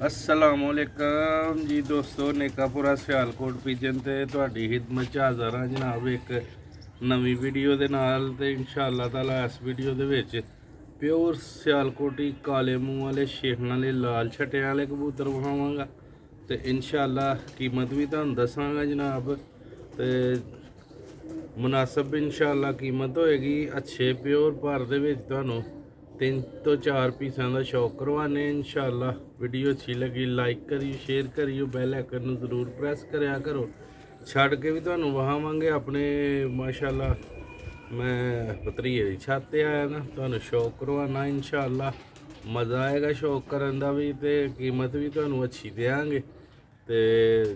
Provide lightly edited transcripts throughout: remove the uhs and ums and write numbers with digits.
अस्सलामुअलैकुम जी दोस्तों, नेकापुरा सियालकोट पिजन ते तुहाडी खिदमत च हाज़र हां जनाब एक नवी वीडियो दे नाल। ते इंशाअल्लाह ताला इस वीडियो दे विच प्योर सियालकोटी काले मूँह वाले शेखन वाले लाल छट्टे वाले कबूतर विखावांगा ते इंशाअल्लाह कीमत भी तुहानूं दस्सांगा जनाब। ते मुनासिब इंशाअल्लाह कीमत होएगी। अच्छे प्योर भर दे विच तुहानूं 3 ਤੋਂ 4 पीसां का शौक करवाने इंशाअल्लाह। वीडियो अच्छी लगी लाइक करियो, शेयर करियो, बैल आइकन नूं जरूर प्रेस करिया करो। छड़ के भी तुहानूं वहावांगे अपने माशाअल्लाह। मैं भतरीए दी छत ते आया ना, तुहानूं शौक करवाना इंशाअल्लाह। मज़ा आएगा शौक करन दा भी ते कीमत भी तुहानूं अच्छी देंगे। ते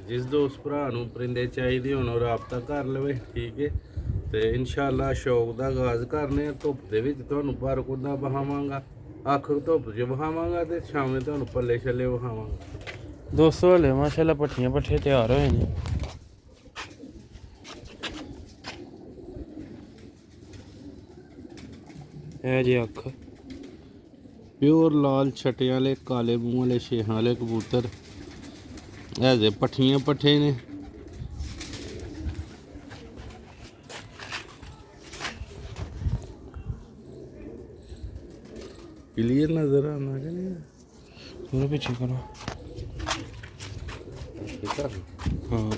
जिस दोस्त भरा नूं परिंदे चाहिए होण ओह राबता कर लवे, ठीक है। तो इंशाअल्लाह शौक का आगाज़ करने। धुप दे विच तुहानूं भर कुंदा विखावांगा, अख धुप च विखावांगा ते शामें तुहानूं पल्ले छल्ले विखावांगा। दोस्तों हले माशाल्लाह पट्ठियां पट्ठे तैयार होए ने। है जी अख प्योर लाल छट्टे वाले काले मूँह वाले शेखां वाले कबूतर है जे पट्ठियां पट्ठे ने। क्लियर नजर आना कि नहीं? थोड़ा पीछे करो। हाँ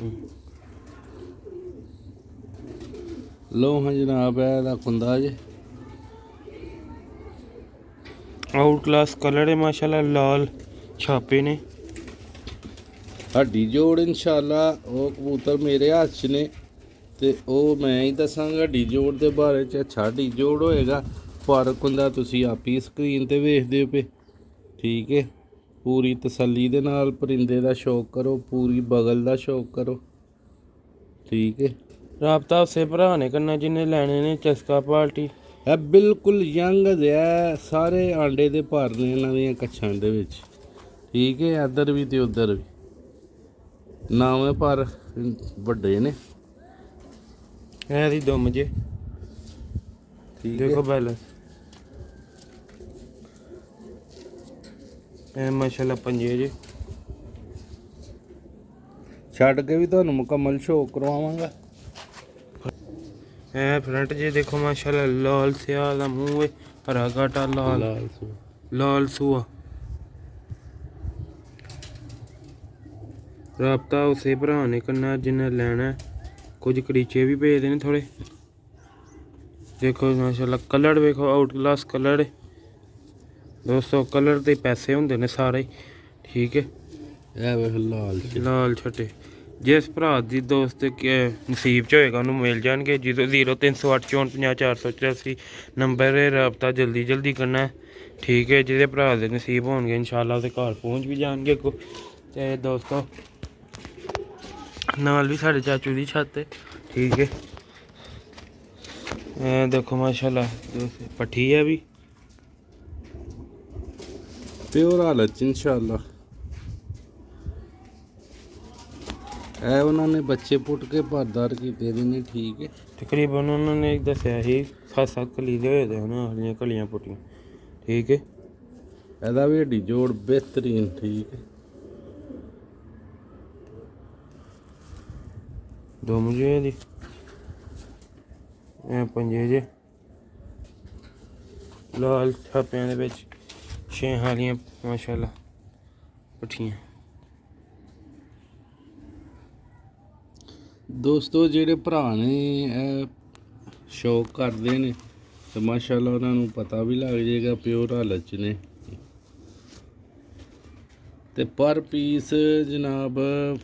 लो हाँ जनाब, है कुंदा जे आउट क्लास कलर है माशाल्लाह, लाल छापे ने। हड्डी जोड़ इंशाअल्लाह वो कबूतर मेरे हाथ च ने ते ओ मैं ही दसांगा हड्डी जोड़ दे बारे च। अच्छा हड्डी जोड़ होएगा, फर्क हुंदा तुसीं आप ही स्क्रीन ते वेखदे पे, ठीक है। पूरी तसल्ली दे नाल परिंदे दा शौक करो, पूरी बगल दा शौक करो, ठीक है। राबता उसे भरा ने करना जिन्हें लैने ने चस्का पार्टी। है बिल्कुल यंग है, सारे आंडे दे भर ने इन्हां दियां कच्छां दे विच, ठीक है। इधर भी ते उधर भी नावें पर वड्डे ने। है दी दुम जे ठीक देखो है। बैलेंस है माशाल्लाह पंजे जे। छड़ के भी तुहानूं मुकम्मल शौक करवावांगा। है फ्रंट जे देखो माशाल्लाह, लाल स्याल दा मूंह है, हरा घाटा लाल लाल सूआ। राबता उसे भरा ने करना जिन्हें लैना। कुछ करीचे भी भेजदे ने थोड़े। देखो माशाल्लाह कलर देखो, आउट क्लास कलर है दोस्तों। कलर के पैसे होंगे ने सारे, ठीक है। लाल छट्टे जिस भरा दी दोस्त के नसीब च होएगा उन्होंने मिल जाएंगे। 0308 54 50 484 नंबर है। राबता जल्दी जल्दी करना है, ठीक है। जिहदे भरा दे नसीब होणगे इंशाअल्लाह ते घर पहुँच भी जाएंगे अगों। ते दोस्तों नाल भी साढ़े चाचू दी छत है, ठीक है। देखो माशाल्लाह पट्ठी है भी प्योर हालत च इंशाअल्लाह। है उन्होंने बच्चे पुट के भरदार कीते दे ने, ठीक है। तकरीबन उन्होंने दस्या ही 7-7 कलीले होए दे ना, हलियां कलियां पुट्टियां, ठीक है। एदा भी हड्डी जोड़ बेहतरीन, ठीक है। दुम जे दी पंजे जे लाल छापियां दे विच छें हालियां माशाल्लाह पट्ठियां। दोस्तों जेह्ड़े भरा ने शौक करदे ने ते माशाल्लाह उन्हां नूं पता भी लग जाएगा प्योर हालत च ने। ते पर पीस जनाब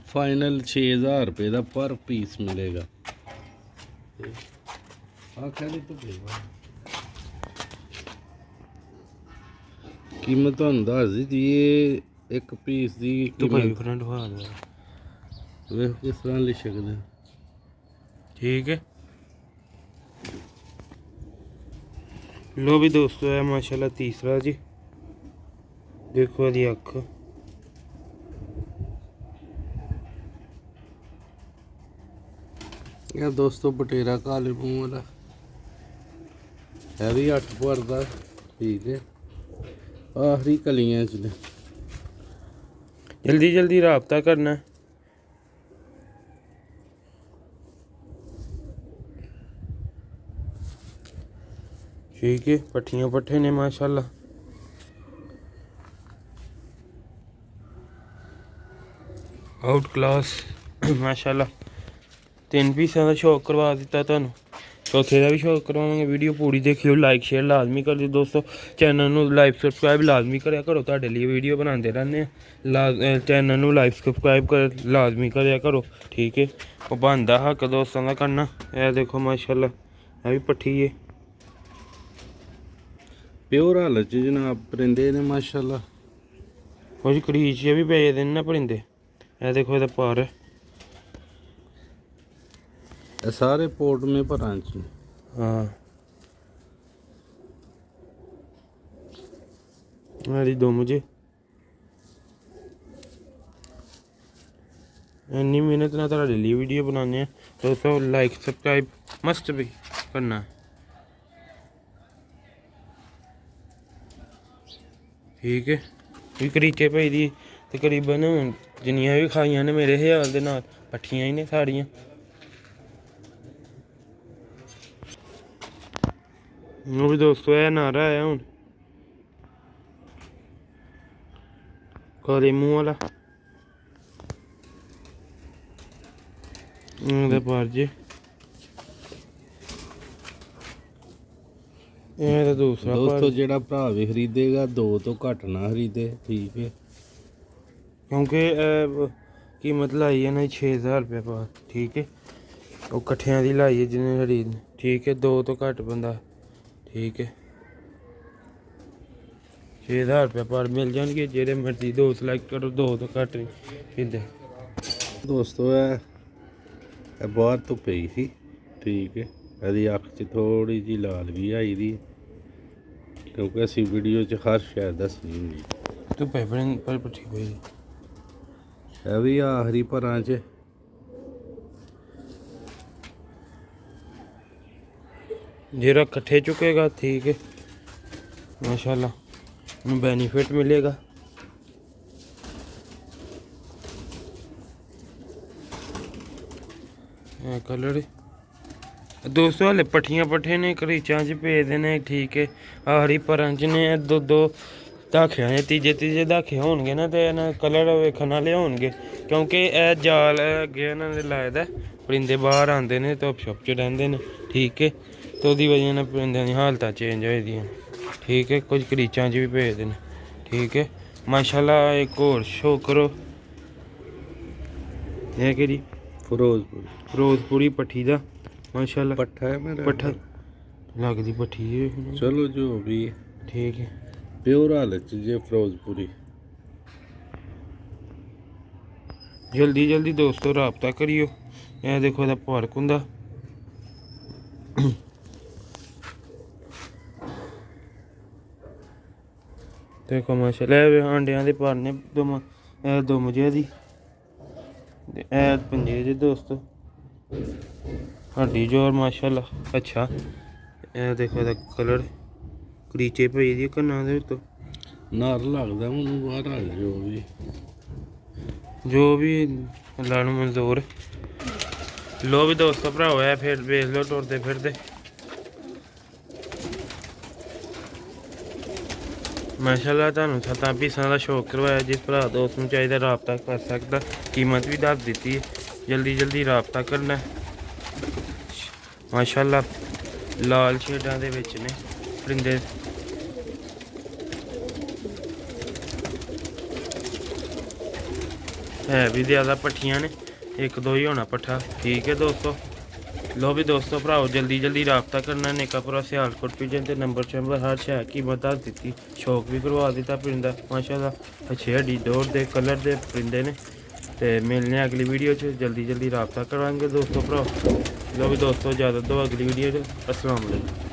फाइनल 6000 रुपये का पर पीस मिलेगा। कीमत तुहानूं दस दी एक पीस की कीमत। फ्रेंड वेख किस तरह लिखक दे, ठीक है। लो भी दोस्तों है माशाल्लाह तीसरा जी। देखो दी अख यह दोस्तों बटेरा काले मूँह वाला है भी 8 भरदा, ठीक है। आखिरी कलियां च ने जल्दी जल्दी रब्ता करना है। ठीक है, पट्ठियाँ पट्ठे ने माशाल्लाह। आउट क्लास माशाल्लाह। 3 पीसां दा शौक करवा दिता तुहानू, चौथे का भी शौक करवावांगे। वीडियो पूरी देखियो, लाइक शेयर लाजमी कर दिओ दोस्तों। चैनल नू लाइक सबसक्राइब लाजमी करा करो, तुहाडे लिए वीडियो बनाते रहने। चैनल नू लाइक सबसक्राइब कर लाजमी करा करो, ठीक है। वो बनदा हक दोस्तों का करना। यह देखो माशाल्लाह, यह भी पट्ठी है प्योर हालत च जनाब परिंदे ने माशाल्लाह। कुछ करीच भी पे दे ना परिंदे। यह देखो ये पर ये सारे पोर्ट में भरां च। हाँ, मेरी दो मुझे इन्नी मेहनत ना तेरे लिए वीडियो बनाने हैं दोस्तों। लाइक सब्सक्राइब मस्ट भी करना है, ठीक है। भी करीचे भाई दी तकरीबन जिन्नियां भी खाइयां ने मेरे ख्याल दे नाल पट्ठियां ही ने सारियां। वो भी दोस्तों यह नारा है हूँ काले मूँह वाला पर जे तो दूसरा दोस्तों जेड़ा भरा भी खरीदेगा 2 तो घट ना खरीदे, ठीक है। क्योंकि कीमत लाई है ना 6000 रुपये पर, ठीक है। वो कट्ठियां दी लाई है जिन्हें खरीदने, ठीक है। 2 तो घट बंदा, ठीक है। 6000 रुपये पर मिल जाएंगे, जेड़े मर्जी 2 सिलेक्ट करो, 2 तो घट नहीं खरीदे दोस्तों ये बाहर तो पई थी, ठीक है। यदि अख च थोड़ी जी लाल भी आई दी, क्योंकि असी वीडियो च हर शायद दसनी होंगी। तो पेपर पर पट्ठी हुई है भी आखिरी भरां च। जेरा कट्ठे चुकेगा, ठीक है माशाल्लाह, बेनिफिट मिलेगा। कलर दोस्तों हले पट्ठियां पट्ठे ने करीचां च पेदे ने, ठीक है। आखिरी भरां च ने 2 धाखियां ने, तीजे धाखे होणगे ना ते कलर वेखण आह्ले होणगे, क्योंकि यह जाल अग्गे इन्हां ने लाए दा, परिंदे बाहर आंदे ने धुप्प छुप्प च रहिंदे ने, ठीक है। तो ओह्दी वजह कन्नै परिंदें दी हालतां चेंज होई दियां, ठीक है। कुछ करीचां च भी पेदे ने, ठीक है माशाल्लाह। एक होर शो करो, यह केह्ड़ी फिरोजपुरी पट्ठी दा माशाल्लाह। पट्ठा है मेरा, पट्ठा लगदी पट्ठी है, चलो जो भी है, ठीक है। प्योर हालत च जे फिरोजपुरी। जल्दी जल्दी दोस्तों राबता करियो। यह देखो एह्दा पार्क हुंदा, देखो माशाल्लाह अंडियां दे पर ने 2 मुझे दी पंजे दे दोस्तों। हड्डी जोर माशाल्लाह अच्छा। यह देखो एह्दा कलर करीचे पेई दी कन्ना दे उत्तों, नार लगदा मैनूं बाहर आ जो भी लानू मंजूर। लो भी दोस्तों भराओ है, फिर वेख लो टुरदे फिरदे माशाल्लाह। तुहानू 7 पीसां दा शौक करवाया, जिस भरा दोस्त नूं चाहिदा राबता कर सकदा। कीमत भी दस दी है, जल्दी जल्दी राबता करना माशाल्लाह। लाल शेडां दे विच ने परिंदे, है भी ज़्यादा पट्ठियां ने, 1-2 ही होना पट्ठा, ठीक है दोस्तों। लो भी दोस्तों भराओ, जल्दी जल्दी राबता करना। नेकापुरा सियालकोट पिजन ते नंबर चंबर हर शै कीमत दस दी, शौक भी करवा दिता परिंदा माशाल्लाह। अच्छे हड्डी दौड़ दे कलर दे परिंदे ने। ते मिलने अगली वीडियो च, जल्दी जल्दी राबता करांगे दोस्तों भराओ। लो भी दोस्तों इजाज़त दो अगली वीडियो च। अस्सलाम वालेकुम।